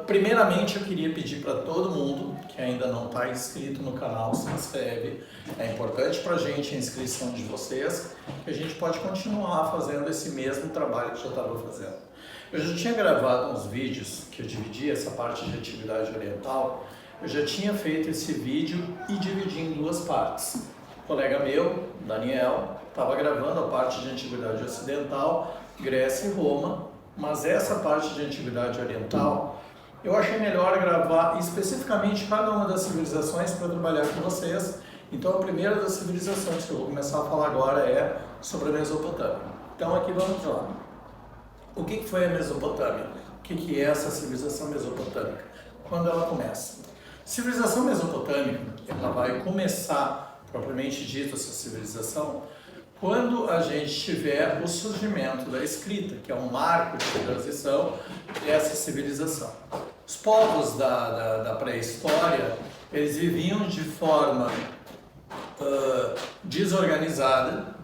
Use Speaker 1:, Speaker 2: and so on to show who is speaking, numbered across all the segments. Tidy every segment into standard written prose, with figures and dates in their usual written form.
Speaker 1: Primeiramente, eu queria pedir para todo mundo que ainda não está inscrito no canal, se inscreve. É importante para a gente a inscrição de vocês, que a gente pode continuar fazendo esse mesmo trabalho que já estava fazendo. Eu já tinha gravado uns vídeos que eu dividi essa parte de atividade oriental. Eu já tinha feito esse vídeo e dividi em duas partes. Um colega meu, Daniel, estava gravando a parte de antiguidade ocidental, Grécia e Roma, mas essa parte de antiguidade oriental, eu achei melhor gravar especificamente cada uma das civilizações para trabalhar com vocês. Então a primeira das civilizações que eu vou começar a falar agora é sobre a Mesopotâmia. Então aqui vamos lá. O que foi a Mesopotâmia? O que é essa civilização mesopotâmica? Quando ela começa? Civilização mesopotâmica, ela vai começar, propriamente dito, essa civilização, quando a gente tiver o surgimento da escrita, que é um marco de transição dessa civilização. Os povos da pré-história, eles viviam de forma desorganizada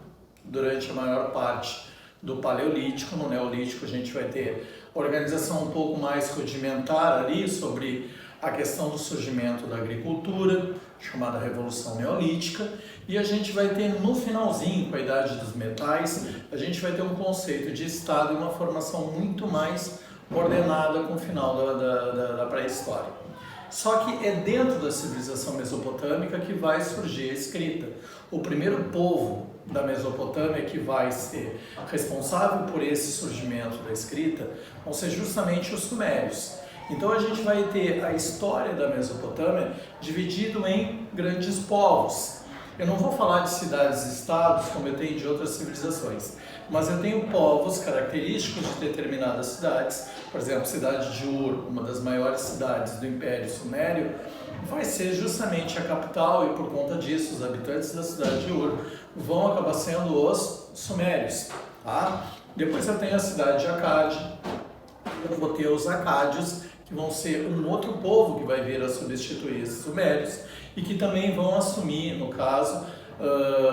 Speaker 1: durante a maior parte do Paleolítico. No Neolítico a gente vai ter organização um pouco mais rudimentar ali sobre a questão do surgimento da agricultura, chamada Revolução Neolítica, e a gente vai ter no finalzinho, com a Idade dos Metais, a gente vai ter um conceito de Estado e uma formação muito mais ordenada com o final da pré-história. Só que é dentro da civilização mesopotâmica que vai surgir a escrita. O primeiro povo da Mesopotâmia que vai ser responsável por esse surgimento da escrita vão ser justamente os sumérios. Então a gente vai ter a história da Mesopotâmia dividido em grandes povos. Eu não vou falar de cidades e estados como eu tenho de outras civilizações, mas eu tenho povos característicos de determinadas cidades. Por exemplo, a cidade de Ur, uma das maiores cidades do Império Sumério, vai ser justamente a capital, e por conta disso os habitantes da cidade de Ur vão acabar sendo os sumérios. Tá? Depois eu tenho a cidade de Acade, eu vou ter os acádios, que vão ser um outro povo que vai vir a substituir esses sumérios e que também vão assumir, no caso,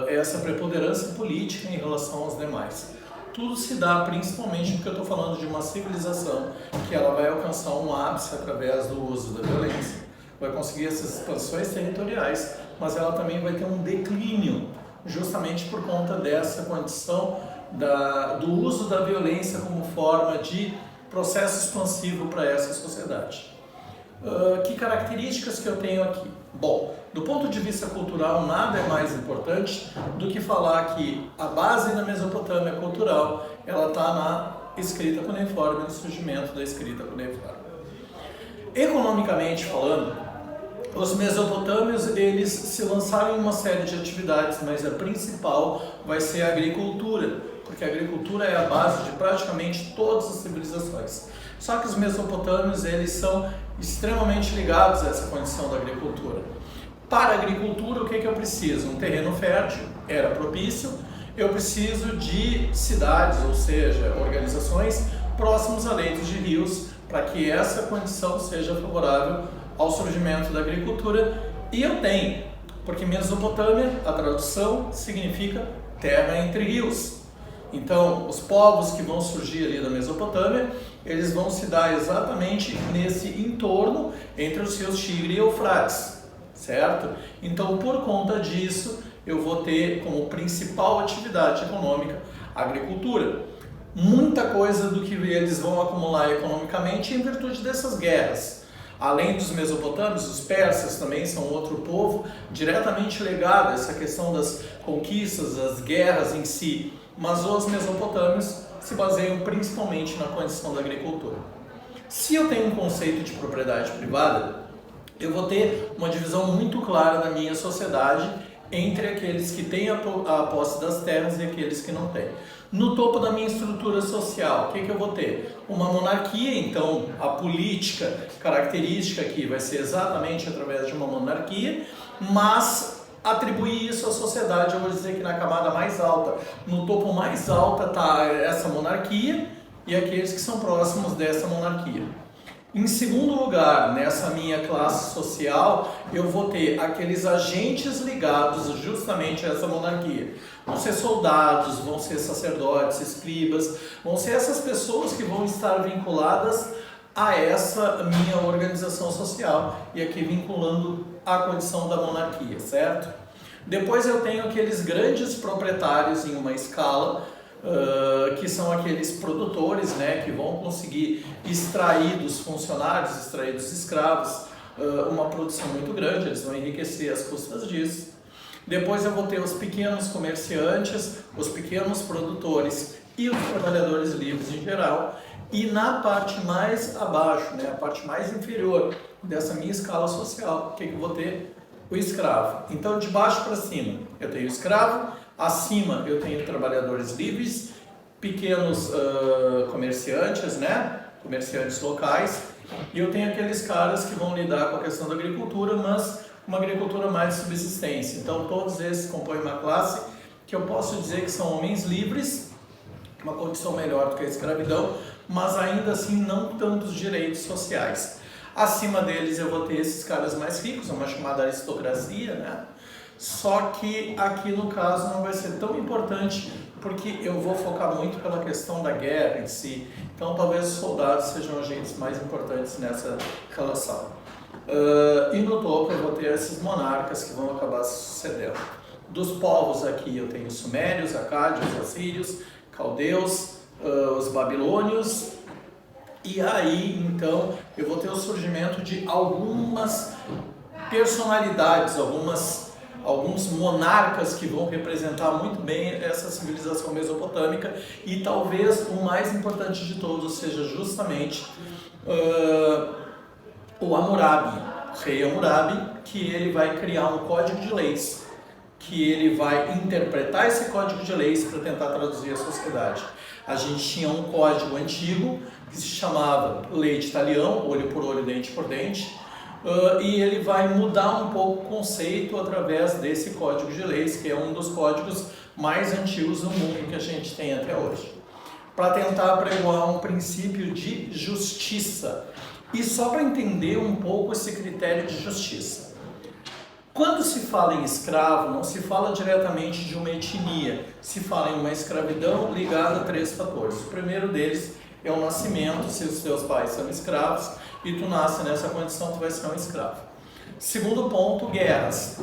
Speaker 1: essa preponderância política em relação aos demais. Tudo se dá principalmente porque eu estou falando de uma civilização que ela vai alcançar um ápice através do uso da violência, vai conseguir essas expansões territoriais, mas ela também vai ter um declínio, justamente por conta dessa condição do uso da violência como forma de processo expansivo para essa sociedade. Que características que eu tenho aqui? Bom, do ponto de vista cultural, nada é mais importante do que falar que a base da Mesopotâmia cultural, ela está na escrita cuneiforme, no surgimento da escrita cuneiforme. Economicamente falando, os mesopotâmios, eles se lançaram em uma série de atividades, mas a principal vai ser a agricultura, porque a agricultura é a base de praticamente todas as civilizações. Só que os mesopotâmios, eles são extremamente ligados a essa condição da agricultura. Para a agricultura, o que eu preciso? Um terreno fértil, era propício. Eu preciso de cidades, ou seja, organizações próximas a leitos de rios, para que essa condição seja favorável ao surgimento da agricultura. E eu tenho, porque Mesopotâmia, a tradução significa terra entre rios. Então, os povos que vão surgir ali da Mesopotâmia, eles vão se dar exatamente nesse entorno entre os rios Tigre e Eufrates, certo? Então, por conta disso, eu vou ter como principal atividade econômica a agricultura. Muita coisa do que eles vão acumular economicamente em virtude dessas guerras. Além dos mesopotâmios, os persas também são outro povo diretamente ligado a essa questão das conquistas, das guerras em si. Mas os mesopotâmios se baseiam principalmente na condição da agricultura. Se eu tenho um conceito de propriedade privada, eu vou ter uma divisão muito clara da minha sociedade entre aqueles que têm a posse das terras e aqueles que não têm. No topo da minha estrutura social, o que eu vou ter? Uma monarquia, então a política característica aqui vai ser exatamente através de uma monarquia, mas atribuir isso à sociedade, eu vou dizer que na camada mais alta, no topo mais alta está essa monarquia e aqueles que são próximos dessa monarquia. Em segundo lugar, nessa minha classe social, eu vou ter aqueles agentes ligados justamente a essa monarquia. Vão ser soldados, vão ser sacerdotes, escribas, vão ser essas pessoas que vão estar vinculadas a essa minha organização social, e aqui vinculando a condição da monarquia, certo? Depois eu tenho aqueles grandes proprietários em uma escala, que são aqueles produtores, né, que vão conseguir extrair dos funcionários, extrair dos escravos, uma produção muito grande, eles vão enriquecer às custas disso. Depois eu vou ter os pequenos comerciantes, os pequenos produtores e os trabalhadores livres em geral. E na parte mais abaixo, né, a parte mais inferior dessa minha escala social, o que eu vou ter? O escravo. Então, de baixo para cima, eu tenho o escravo, acima eu tenho trabalhadores livres, pequenos comerciantes, né, comerciantes locais, e eu tenho aqueles caras que vão lidar com a questão da agricultura, mas uma agricultura mais de subsistência. Então, todos esses compõem uma classe que eu posso dizer que são homens livres, uma condição melhor do que a escravidão, mas ainda assim não tantos direitos sociais. Acima deles eu vou ter esses caras mais ricos, uma chamada aristocracia, né? Só que aqui no caso não vai ser tão importante, porque eu vou focar muito pela questão da guerra em si. Então talvez os soldados sejam agentes mais importantes nessa relação. E no topo eu vou ter esses monarcas que vão acabar sucedendo. Dos povos aqui eu tenho os sumérios, acádios, assírios, caldeus, os babilônios, e aí então eu vou ter o surgimento de algumas personalidades, alguns monarcas que vão representar muito bem essa civilização mesopotâmica, e talvez o mais importante de todos seja justamente o Hammurabi, o rei Hammurabi, que ele vai criar um código de leis, que ele vai interpretar esse código de leis para tentar traduzir a sociedade. A gente tinha um código antigo que se chamava Lei de Talião, olho por olho, dente por dente, e ele vai mudar um pouco o conceito através desse código de leis, que é um dos códigos mais antigos do mundo que a gente tem até hoje, para tentar apregoar um princípio de justiça. E só para entender um pouco esse critério de justiça. Quando se fala em escravo, não se fala diretamente de uma etnia, se fala em uma escravidão ligada a 3 fatores. O primeiro deles é o nascimento, se os teus pais são escravos e tu nasce nessa condição, tu vai ser um escravo. Segundo ponto, guerras.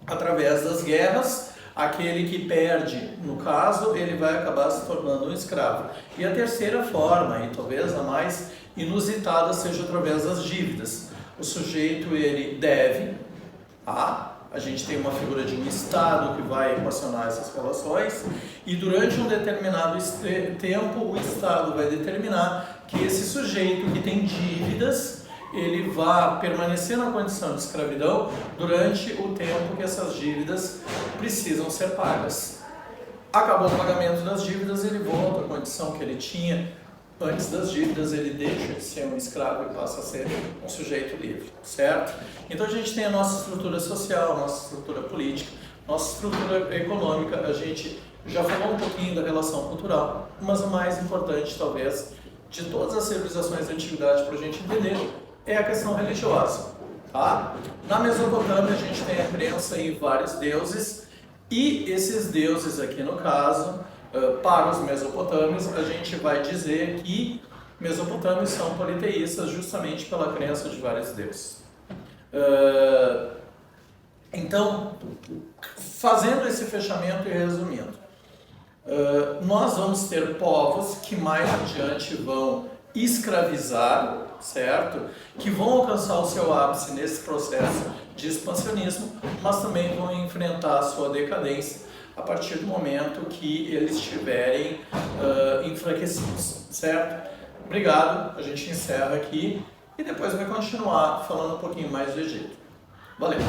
Speaker 1: Através das guerras, aquele que perde, no caso, ele vai acabar se tornando um escravo. E a terceira forma, e talvez a mais inusitada, seja através das dívidas. O sujeito, ele deve, a gente tem uma figura de um Estado que vai equacionar essas relações, e durante um determinado tempo o Estado vai determinar que esse sujeito que tem dívidas, ele vai permanecer na condição de escravidão durante o tempo que essas dívidas precisam ser pagas. Acabou o pagamento das dívidas, ele volta à condição que ele tinha antes das dívidas, ele deixa de ser um escravo e passa a ser um sujeito livre, certo? Então a gente tem a nossa estrutura social, a nossa estrutura política, nossa estrutura econômica, a gente já falou um pouquinho da relação cultural, mas o mais importante, talvez, de todas as civilizações da antiguidade para a gente entender, é a questão religiosa, tá? Na Mesopotâmia a gente tem a crença em vários deuses, e esses deuses aqui no caso, para os mesopotâmios, a gente vai dizer que mesopotâmios são politeístas justamente pela crença de vários deuses. Então, fazendo esse fechamento e resumindo, nós vamos ter povos que mais adiante vão escravizar, certo? Que vão alcançar o seu ápice nesse processo de expansionismo, mas também vão enfrentar a sua decadência a partir do momento que eles estiverem enfraquecidos, certo? Obrigado, a gente encerra aqui e depois vai continuar falando um pouquinho mais do Egito. Valeu!